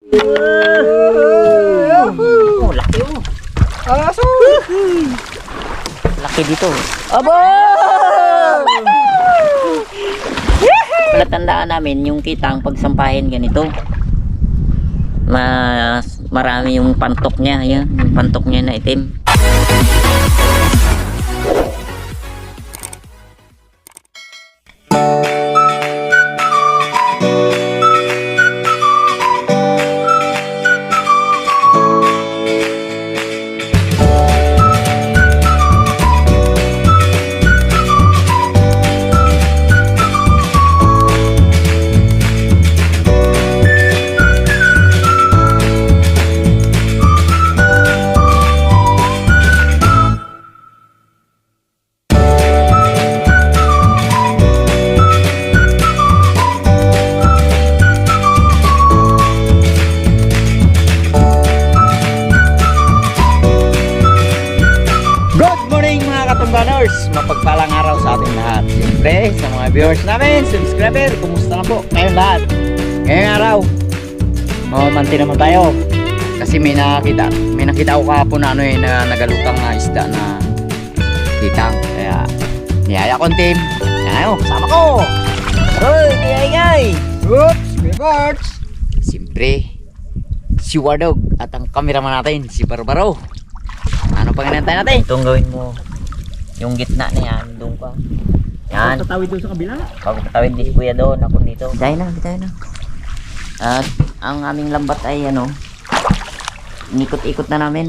Oh, laki oh. Aso! Laki dito. Abo! Palatandaan namin yung kitang pagsampahin ganito. Marami yung pantok niya. Yan, yung pantok niya na itim. Mapagpalang araw sa ating lahat. Siyempre, sa mga viewers namin, subscriber, kumusta na po kayong lahat? Ngayong araw, mamanti naman tayo. Kasi may nakita ako kahapon na na nagalutang na isda na kitang. Kaya, niyaya kong team. Ayo, kasama ko! Hoy, kaya! Oops, may birds! Siyempre, si Wardog at ang kameraman natin, si Barbaro. Ano pang inantay natin? Itong gawin mo. Yung gitna na yan, doon ka. Yan. Tatawid doon sa kabila? Pag tatawid di kuya doon, ako dito. Bitay na. At ang aming lambat ay ano, inikot-ikot na namin.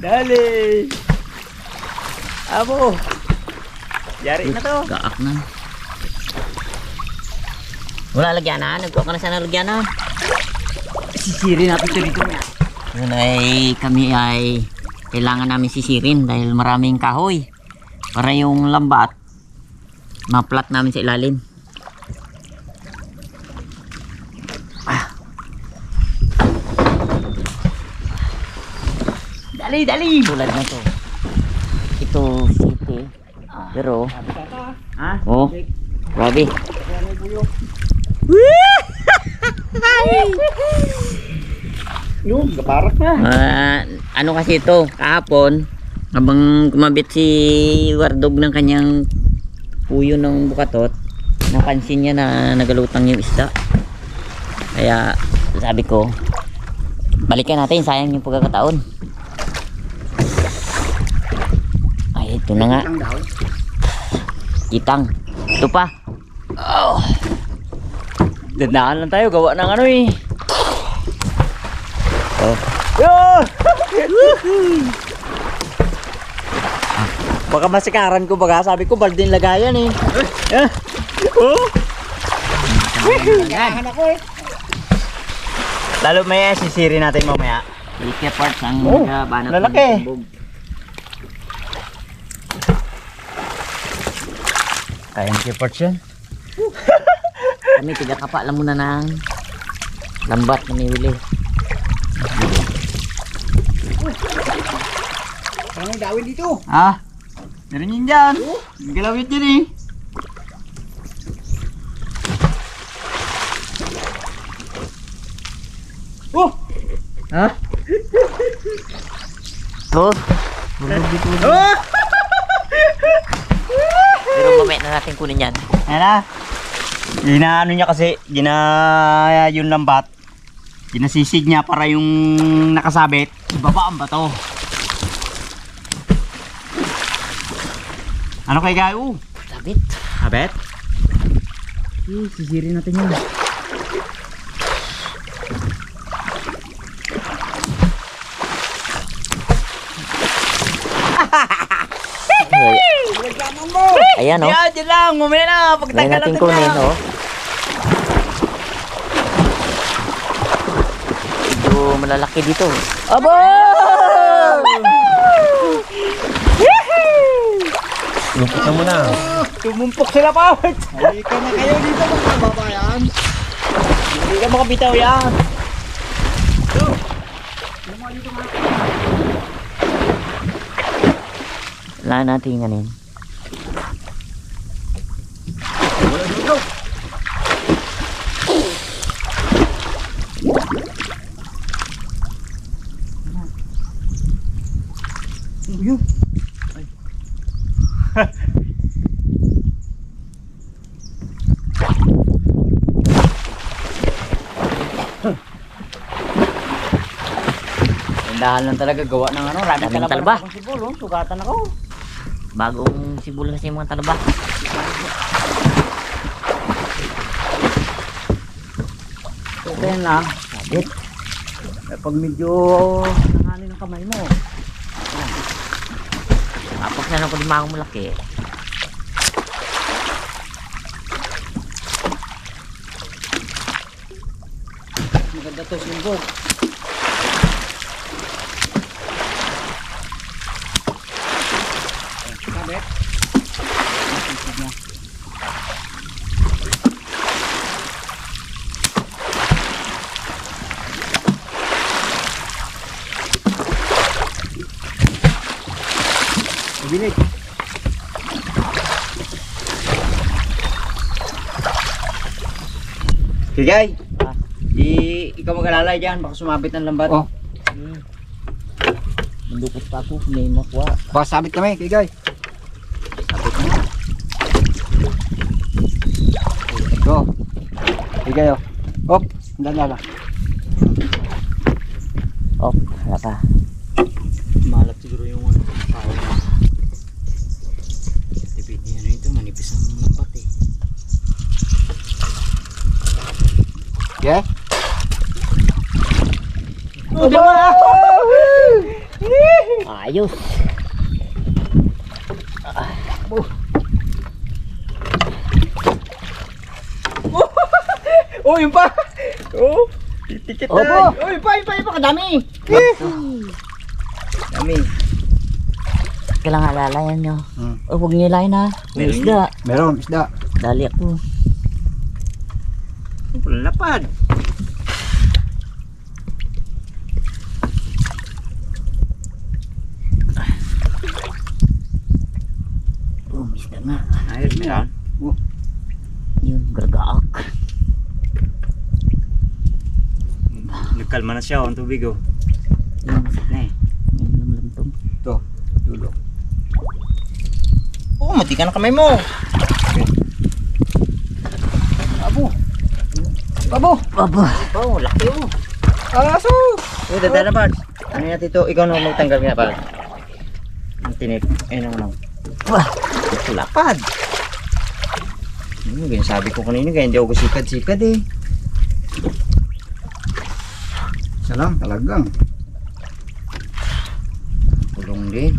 Dali! Abo! Yari na to. Gaak na. Wala lagyan na. Nagkuha ka na sana lagyan na. Sisiri natin ito dito. Yun ay kami ay kailangan namin sisirin dahil maraming kahoy para yung lambat ma-plat namin sa ilalim. Dali! Tulad na to. Ito city. Pero oh, grabe. Yung kaparak na. Ano kasi ito, kahapon habang kumabit si Wardog ng kanyang puyo ng bukatot, napansin niya na nagalutang yung isda. Kaya sabi ko, balikan natin, sayang yung pagkakataon. Ay, ito na nga. Kitang. Ito pa. Oh. Dandaan lang tayo, gawa ng ano eh. Oh. Baka masikaran ko, baka sabi ko balding lagayan eh. Oh. Lagahan ako eh. Lalo may sisiri natin mamaya. Ike parts ang banat. Lalaki. Kayang kiparts yan. Kami tiga-kapa lang muna ng lambat na may huli. Parang may dawin dito. Ah, Meron yun dyan. Galawit yun eh. Oh! ha? To. Oh! Pero mamaya na natin kunin yan. Ayan na. Ginaano niya kasi, ginaya yung lambat. Ginasisig niya para yung nakasabit, ibaba ang bato. Ano kay gayo? Sabit. Sabit? Sisiri natin yun. Ayan oh. Yan, dyan lang. Mumaya na. Ngayon Pagtanggal natin natin kunin na. oh. Medyo malalaki dito. Abo! Lumpok na muna. Tumumpok sila pa. Halika na kayo dito mga babayan. Hindi ka makabitaw yan. Wala natin nganin. Dahan lang talaga gawa ng ano, rami Daming talaba. talaba. Sibol, oh. Sugatan ako. Bagong sibol kasi yung mga talaba. So, kaya na. Sabit. Pag medyo nanganin ang kamay mo. Tapos na lang ko di makong malaki. Maganda to simbog. Sabit. Bilik. Kigay. Ikaw mag-alalay dyan, baka sumabit ng lambat. Oh. Mandukot pa ako, may makuha. Baka sabit kami, Kigay. Sabit na. Go. Kigay, oh. Hop, dala. Oh, wala pa. Malap siguro yung ano, tao na. Tipid niya na ito, manipis ang lambat eh. Yeah? Oh, Ayos. oh, yun pa! Oh, titikit Opo. na! Oh, yun pa, kadami! Dami. Kailangan alalayan nyo. Hmm. Oh, huwag nyo lain ha. May Meron isda. Meron, isda. Dali ako. Walang lapad. Oh, may isda nga. Ayos, meron. Yun, gargaak. Nagkalma na siya, ang tubig oh. Yun, Na eh. may lamlantong. Ito, dulo. Oh, mati ka na kamay mo. Abo. Abo. Aba. Oh, laki oh. Aso. Oh, dadala ba? Ano natin ito? Ikaw na magtanggal nga pa. Ang tinik. Ayun naman. Wah. Ito lapad. Ganyan sabi ko kanina, kaya hindi ako sikad-sikad eh. Isa lang, talagang. Tulong din.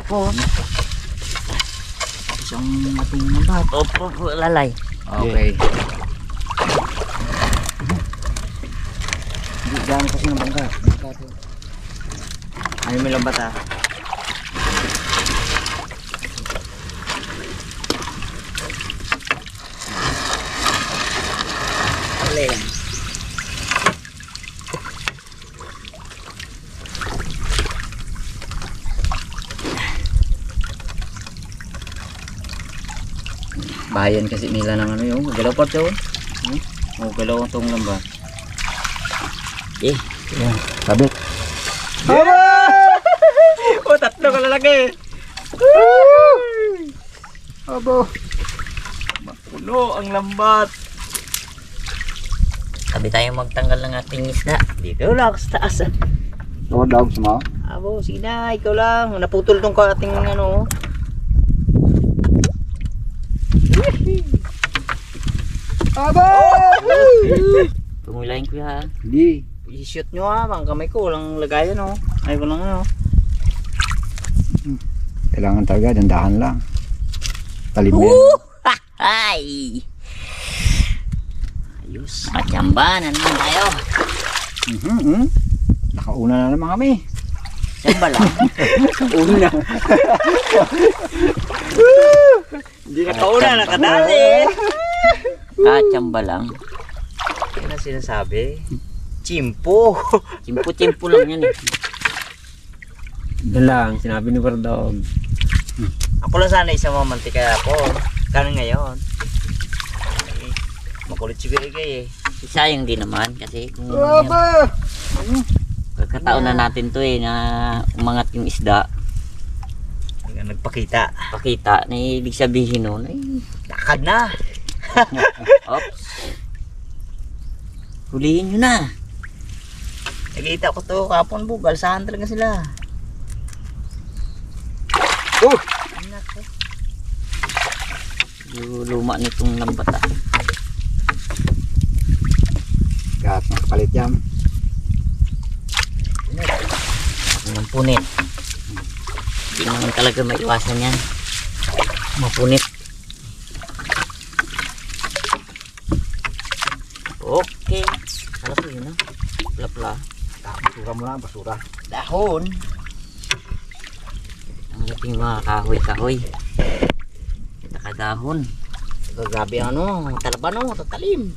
Ako. Isang mating lambat. Opo, lalay. Okay. Hindi gano'n kasi ng bangka. Ayaw may lambat ah. Alay. Bahayan kasi nila ng ano yung galaw pa ito. Oh, galaw itong lambat. Eh, Yan, sabit. Oh, tatlo ka lalaki. Abo. Mapuno ang lambat. sabi tayo magtanggal ng ating isda. Dito lang sa taas. Tawad daw sa mga. Abo, sige na, ikaw lang. Naputol tong ating ano. Abo! Tumulayin ko yan. Hindi. I-shoot nyo ha, mga kamay ko, walang lagayan oh. Ay, walang ano. Kailangan talaga, dandahan lang. Talim yan. Ay! Ayos. Patyamba na naman tayo. Nakauna na naman kami. Samba lang. Una. Hindi na kauna, nakadali. Patyamba lang. Ano na sinasabi? Chimpo. Chimpo-chimpo lang yan eh. Doon lang, sinabi ni Bardog. Ako lang sana isang mamantika ako. Kano ngayon? Ay, makulit si Birigay eh. Sayang din naman kasi kung Aba! pagkataon na natin to eh na umangat yung isda, Nagpakita. pakita na ibig sabihin nun ay Lakad na. oops. Hulihin nyo na. Nakita ko to kapon bugal. Saan talaga sila? Oh! Yung luma nitong lambata. Gat, nakapalit yan. Yung punit. Hindi naman talaga maiwasan yan. Mapunit. Okay. Alam ko yun, pla-pla. Basura mo na, basura. Dahon. Ang lating mga kahoy-kahoy. Nakadahon. Grabe ano. Talaba no. Tatalim.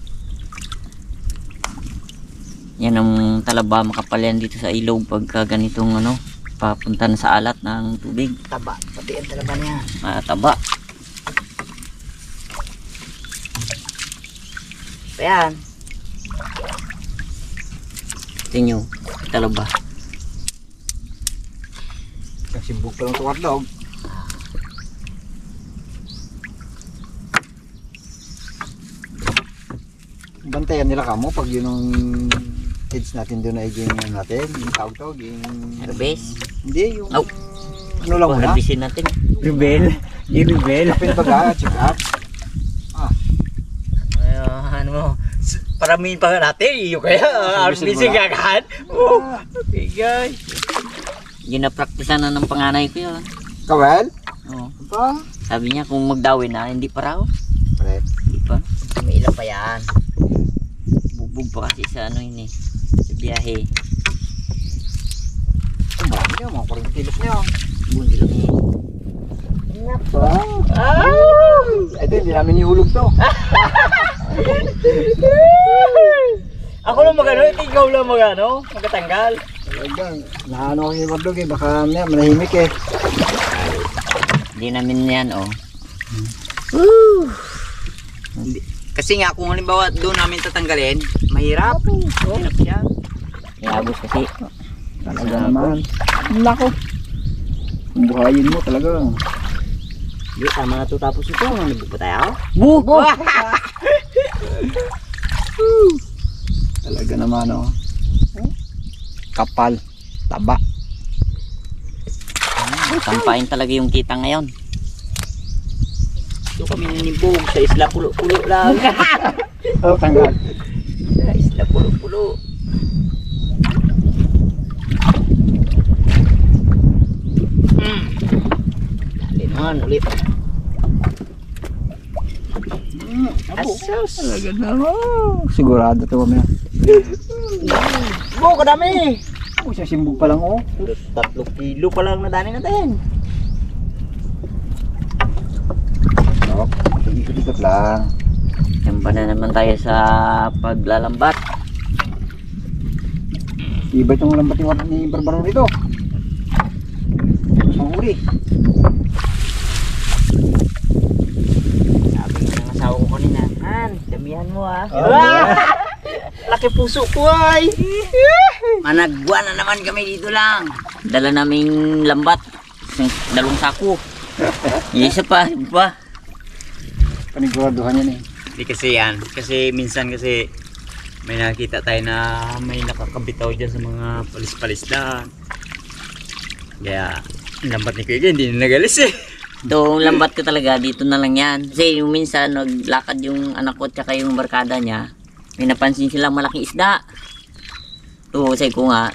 Yan ang talaba, makapal yan dito sa ilog pagka ganitong ano, papunta na sa alat ng tubig. Taba. Pati ang talaba niya. Mataba. Ayan. Ito nyo, talaba. Kasimbog pa lang ito hotdog. Bantayan nila kamo pag yun ang kids natin doon na iging natin. Yung tawag-tawag. Herbes. Hindi, yung... Oh. Ano lang muna? Herbesin natin. Rebel. Yung rebel. Kapin baga, check up. Ano mo? Paramihin pa natin. Iyo kaya. Arbisin gagahan. Oh. Okay guys. Yun na praktisan na ng panganay ko yun. Kawel? Oo. Ba? Sabi niya kung magdawin na, hindi pa raw. Pare. Hindi pa. May ilan pa yan. Bugbog pa kasi sa ano yun eh. Sa biyahe. Ang marami niya, mga 40 kilos niya. Bundi lang eh. Wow. Ah! Ito, hindi namin ihulog to. Ako lang magano, ikaw lang magano, magtatanggal. Talagang, naano ko yung hotdog eh, baka manahimik eh. Hindi namin yan oh. Kasi nga kung halimbawa doon namin tatanggalin, mahirap. Mahirap siya. Yabos kasi. Talaga naman. Nako. Buhayin mo talaga. Di, tama na to tapos ito. Nandito pa tayo? Buh! Talaga naman oh. Kapal. Taba. Tampain talaga yung kita ngayon. Ito kami nanibog sa isla pulo-pulo lang. Oh, tanggal. Sa isla pulo-pulo. Dali naman ulit. Asos. Talaga naman. Sigurado to kami. Bo, kadami. Oh, siya simbog pa lang oh. 3 kilo pa lang nadani natin. Oh, ikot-ikot lang. Samba na naman tayo sa paglalambat. Iba itong lambat ni Barbaro dito. Ang huli. Sabi ng asawa ko kanina, Han, damihan mo ah. Laki puso ko ay. Managwa na naman kami dito lang. Dala naming lambat. Dalawang sako. Isa pa, iba pa. Paniguraduhan yan eh. Hindi kasi yan. Kasi minsan kasi may nakita tayo na may nakakabitaw dyan sa mga palis-palisdan. Kaya ang lambat ni Kuya hindi na nagalis eh. Itong lambat ko talaga, dito na lang yan. Kasi yung minsan, naglakad yung anak ko at saka yung barkada niya, may napansin silang malaking isda. Ito, say ko nga,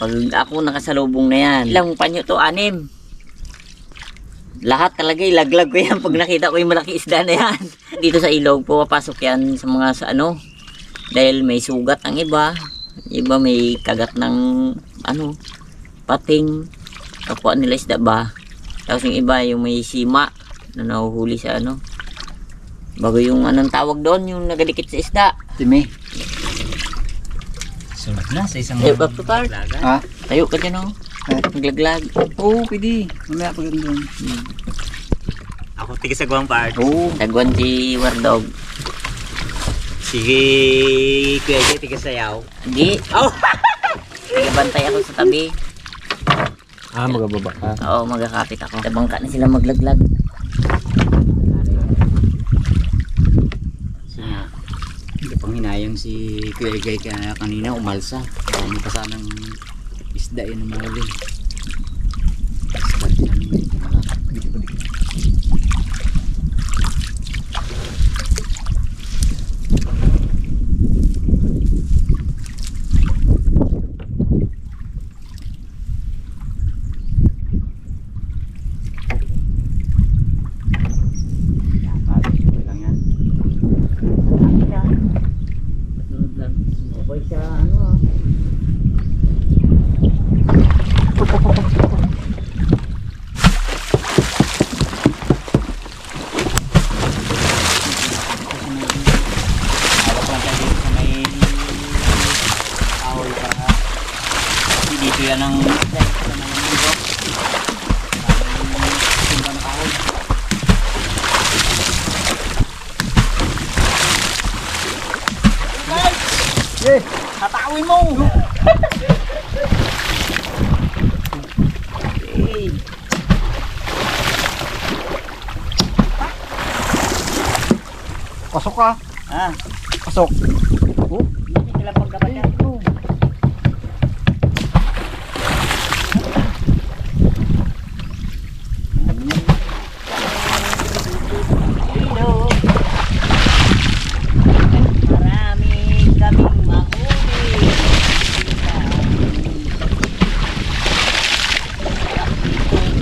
pag ako nakasalubong na yan, ilang panyo to, 6. Lahat talaga ilaglag ko yan pag nakita ko yung malaking isda na yan. Dito sa ilog, pumapasok yan sa mga sa ano, dahil may sugat ang iba. Iba may kagat ng ano, pating, kapwa nila isda ba. Tapos yung iba, yung may sima na nahuhuli sa ano. Bago yung anong tawag doon, yung nagadikit sa isda. Timi. Sunod na sa isang Eh, papapar. Ha? Tayo ka dyan oh. Maglaglag. Oo, pwede. Mamaya pag doon. Ako tigisagawang part. Oo. Tagwan si Wardog. Sige, Kuya Jay, tigisayaw. Hindi. Oh! Nagabantay ako sa tabi. Ah, magababa ka. Oo, magkakapit ako. Sa bangka na sila maglaglag. Sige. Hindi pang hinayang si Kuya Igay kaya kanina umalsa. Dami pa sanang isda yun ang mahuli. Start namin medyo malaki. Sunod lang. Sumabay siya, ano ah. Hawak lang tayo dito sa may kahoy para kasi dito yan ang simba na kahoy. Tatawin mo! Pasok ka. Ah, Pasok. Hindi sila pagkabata. Hello. Marami kaming mahuli.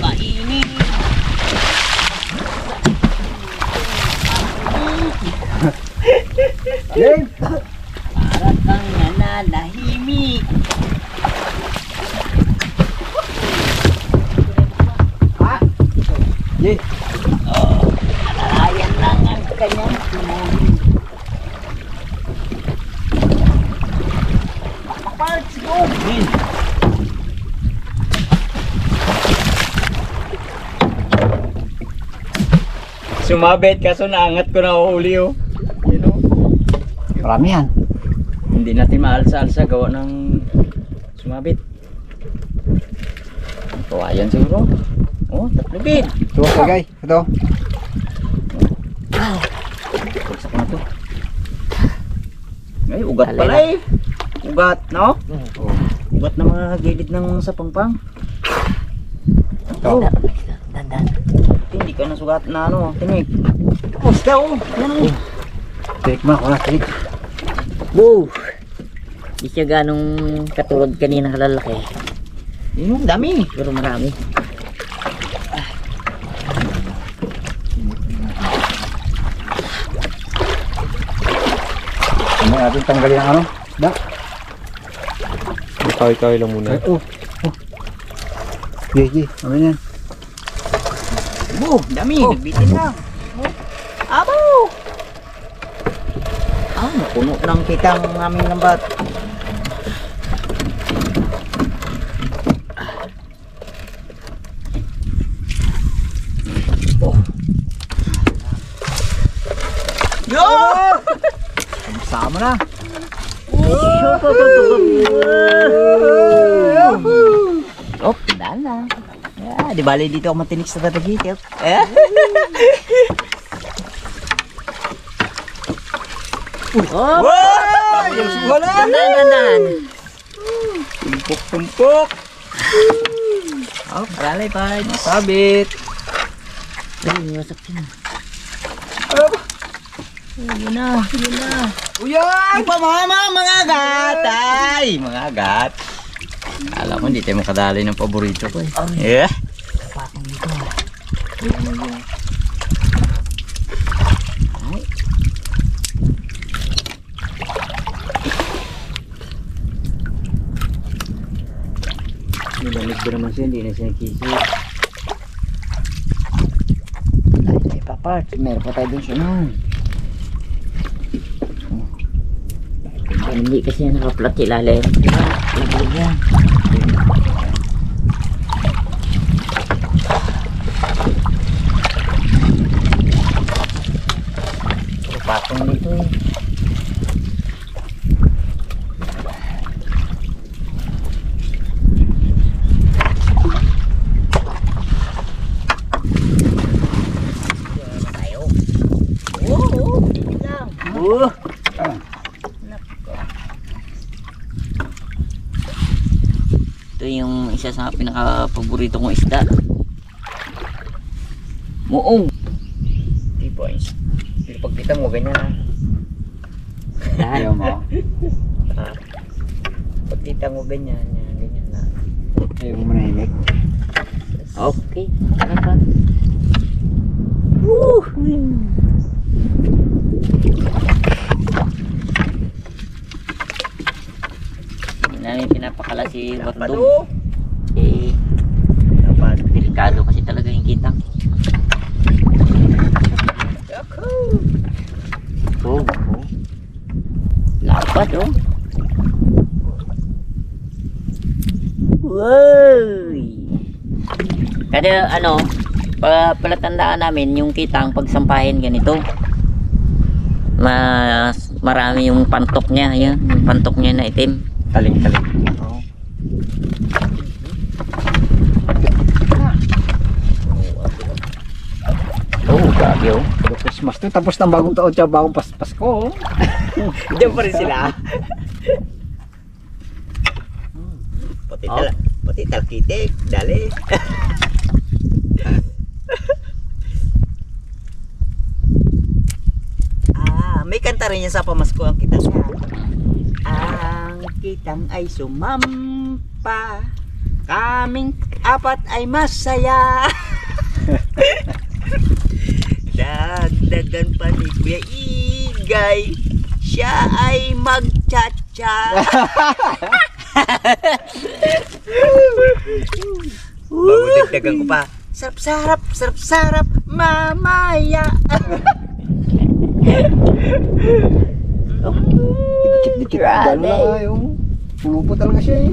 Kainin. Game. Para kang nananahimik. Ye. Alalayan lang ang kanyang tumuli. Parts go! sumabit kaso naangat ko na uhuli oh. Yun oh. Marami yan. Hindi natin maalsa-alsa gawa ng sumabit. Kawayan siguro. Oh, tatlubin. Ito ka guys. Ito. Pagsak na to. Ay, ugat pala eh. Ugat, no? Oh. Ugat na mga gilid ng sapangpang. Ito. Dandan. Hindi ka nasugat na ano, tinik. Basta oh. Yan oh. Take mo. Wala. Take. Wow! Di siya ganong katulad kanina kalalaki. Yun, dami. Pero marami. Ano natin tanggalin ang ano? Da. Kaway-kaway lang muna. Oh. Oh. Ye, ye. Ano yan? Dami. Nagbitin na. Abo! Ah, napuno ng kita ang aming lambat. Oh. Yo! Sama na. Oh, daan na. Ah, di bali dito ako matinik sa tatagitip. Eh? Oh! Wow! Yung wala! Dandan. Tumpok-tumpok! Oh, paralay pa. Sabit. Ay, wasak yun. Ano ba? Yun na, yun na. Uyan! Mga agat! Ay! Mga agat. Alam mo, hindi tayo makadali ng paborito ko eh. Yeah. Patong dito. Nilamig ko naman siya, hindi na siya kisi. Ay, papart. Meron pa tayo dun siya nun. Hindi kasi yan nakaplat ilalim. Diba? Laglag yan. Puro patong dito eh. isa sa pinaka-paborito kong isda. Muong. Di boys. Pagkita mo ganyan ha. Ayaw mo. Pagkita mo ganyan na. Ayaw mo manahimik. Okay. Tara pa. Woo! Hindi namin pinapakala si Wardog. Eh, Dapat. delikado kasi talaga yung kitang. Oh, oh. Lapad oh. Wow! Kada ano, palatandaan namin yung kitang pagsampahin ganito. Marami yung pantok niya, yan, yung pantok niya na itim. Taling-taling. Oo. Oh, grabe oh. Christmas to, tapos ng bagong taon tsaka bagong Pasko. Diyan pa rin sila. Pati talkitik. Dali. May kanta rin yan sa pamasko ang kitang. Ang kitang ay sumampa. Kaming apat ay masaya. Dagdagan pa ni Kuya Igay, siya ay magchacha. Bago dagdagan ko pa, sarap-sarap mamaya. Dikit-dikit. Gano'n lang yung pulupo talaga siya eh.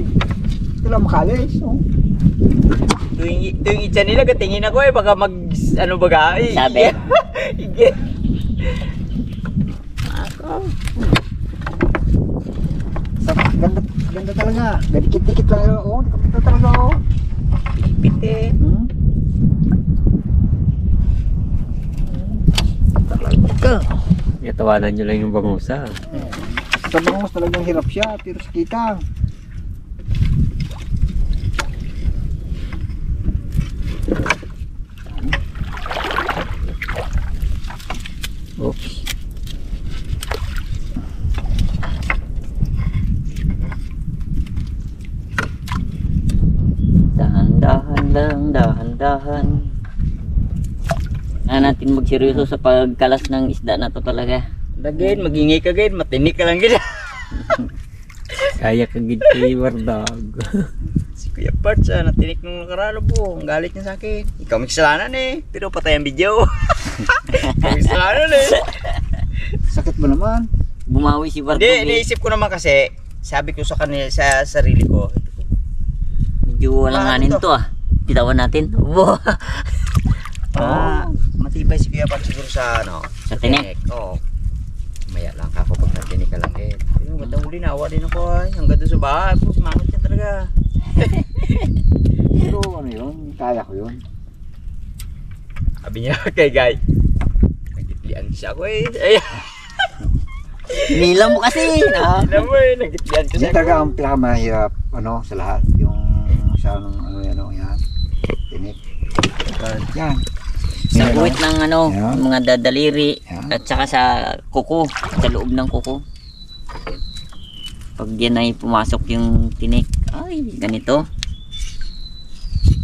Ito lang makalis. Oh. Tuwing itcha nila, katingin ako eh, baka ano baga eh. Sabi? Ige. Ganda talaga. Dikit-dikit lang yun. Oh, dikit talaga oh. Pipit eh. Talaga. Tawanan nyo lang yung bangusa. Sa bangos talagang hirap siya. Pero sa kitang. Oops. Dahan-dahan lang, dahan-dahan. Na natin magseryoso sa pagkalas ng isda na to talaga. Dagin, magingay ka gid, matinik ka lang gid. Kaya kagid kay Wardog. Si Kuya Parts, natinik nung nakaralo po. Ang galit niya sa akin. Ikaw may kasalanan eh. Pero patay ang video. Ikaw may kasalanan eh. Sakit mo naman. Bumawi si Wardog. Hindi, iniisip ko naman kasi, sabi ko sa kanila, sa sarili ko, Medyo walanganin to ah. Bitawan natin. Wow. Matibay si Kuya Parts siguro sa ano. Sa tinik? Oo. Maya lang ka pag natinik ka lang eh. Pero batang huli nawa din ako ay. Hanggang doon sa bahay. Mangot yan talaga. Pero ano yun, kaya ko yun. Sabi niya kay Guy, nagitlian siya ako eh. Ay, Nila mo kasi. No? alam mo eh, nagitlian ko Hindi siya. talaga ang pinakamahirap ano, sa lahat. Yung sa ano yan, tinik. Yan. Sa Yan, buwit ng ano, Yan. mga dadaliri Yan. at saka sa kuko, sa loob ng kuko. Pag yan ay pumasok yung tinik, ay ganito.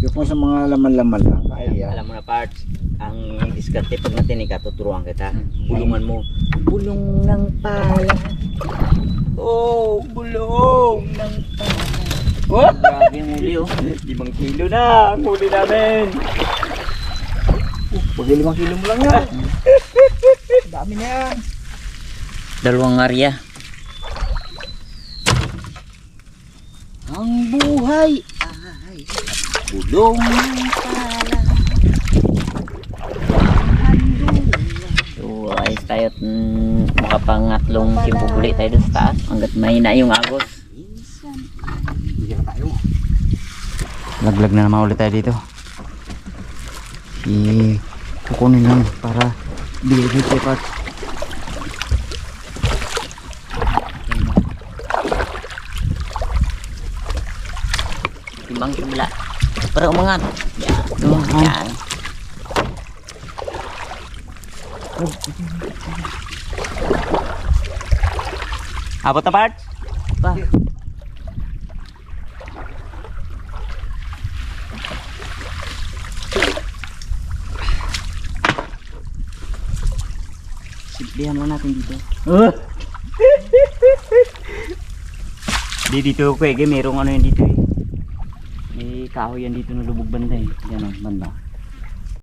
Yung kung sa mga laman-laman lang, kaya yan. Alam mo na Parts, ang diskarte pag natinig ka, tuturuan kita. Bulungan mo. Bulong ng pala. Oh, bulong ng pala. Oh! Grabe yung huli oh. 5 kilo na ang huli namin. Pag 5 kilo mo lang yan. Dami na yan. 2 arya. Ang buhay ay bulong pala. So ayos tayo at makapangatlong simpubuli tayo doon sa taas hanggat mahina yung agos. Bigyan na tayo. Laglag na naman ulit tayo dito. Kukunin lang para bigay kay Parts. bang kabila. Para umangat. Yan. Yan. Abot na part? Pa. Simplihan mo natin dito. Di dito ko merong ano yan dito eh. May kahoy yan dito na lubog banda eh. Yan ang banda.